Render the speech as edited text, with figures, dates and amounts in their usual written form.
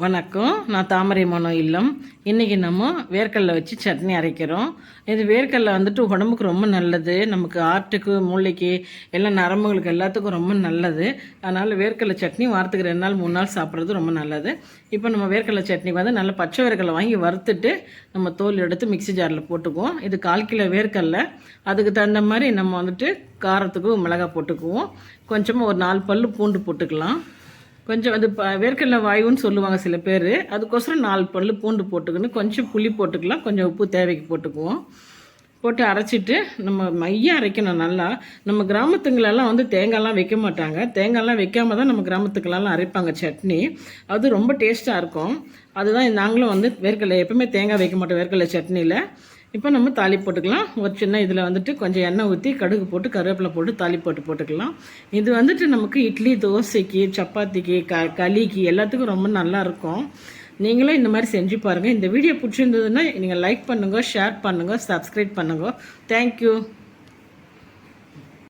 வணக்கம். நான் தாமரை மனோ இல்லம். இன்றைக்கி நம்ம வேர்க்கடலை வச்சு சட்னி அரைக்கிறோம். இது வேர்க்கடலை வந்துட்டு உடம்புக்கு ரொம்ப நல்லது. நமக்கு ஆர்ட்டுக்கு, மூளைக்கு, எல்லாம் நரம்புகளுக்கு எல்லாத்துக்கும் ரொம்ப நல்லது. அதனால் வேர்க்கடலை சட்னி வாரத்துக்கு 2 நாள் 3 நாள் சாப்பிட்றது ரொம்ப நல்லது. இப்போ நம்ம வேர்க்கடலை சட்னி வந்து நல்லா பச்சை வேர்க்கடலை வாங்கி வறுத்துட்டு நம்ம தோல் எடுத்து மிக்ஸி ஜாரில் போட்டுக்குவோம். இது 1/4 கிலோ வேர்க்கடலை. அதுக்கு தகுந்த மாதிரி நம்ம வந்துட்டு காரத்துக்கு மிளகாய் போட்டுக்குவோம். கொஞ்சமாக ஒரு 4 பல் பூண்டு போட்டுக்கலாம். கொஞ்சம் அது வேர்க்கடலை வாயுன்னு சொல்லுவாங்க சில பேர். அதுக்கோசரம் 4 பல் பூண்டு போட்டுக்கணும். கொஞ்சம் புளி போட்டுக்கலாம். கொஞ்சம் உப்பு தேவைக்கு போட்டுக்குவோம். போட்டு அரைச்சிட்டு நம்ம மையம் அரைக்கணும் நல்லா. நம்ம கிராமத்துங்களெல்லாம் வந்து தேங்காய்லாம் வைக்க மாட்டாங்க. தேங்காய்லாம் வைக்காம தான் நம்ம கிராமத்துக்கெல்லாம் அரைப்பாங்க சட்னி. அது ரொம்ப டேஸ்ட்டாக இருக்கும். அதுதான் நாங்களும் வந்து வேர்க்கடலை எப்பவுமே தேங்காய் வைக்க மாட்டோம் வேர்க்கடலை சட்னியில். இப்போ நம்ம தாளிப்பு போட்டுக்கலாம். ஒரு சின்ன இதில் வந்துட்டு கொஞ்சம் எண்ணெய் ஊற்றி கடுகு போட்டு கருவேப்பிலை போட்டு தாளிப்பு போட்டுக்கலாம். இது வந்துட்டு நமக்கு இட்லி, தோசைக்கு, சப்பாத்திக்கு, களிக்கு எல்லாத்துக்கும் ரொம்ப நல்லாயிருக்கும். நீங்களும் இந்த மாதிரி செஞ்சு பாருங்கள். இந்த வீடியோ பிடிச்சிருந்ததுன்னா நீங்கள் லைக் பண்ணுங்கள், ஷேர் பண்ணுங்கள், சப்ஸ்கிரைப் பண்ணுங்கள். தேங்க்யூ.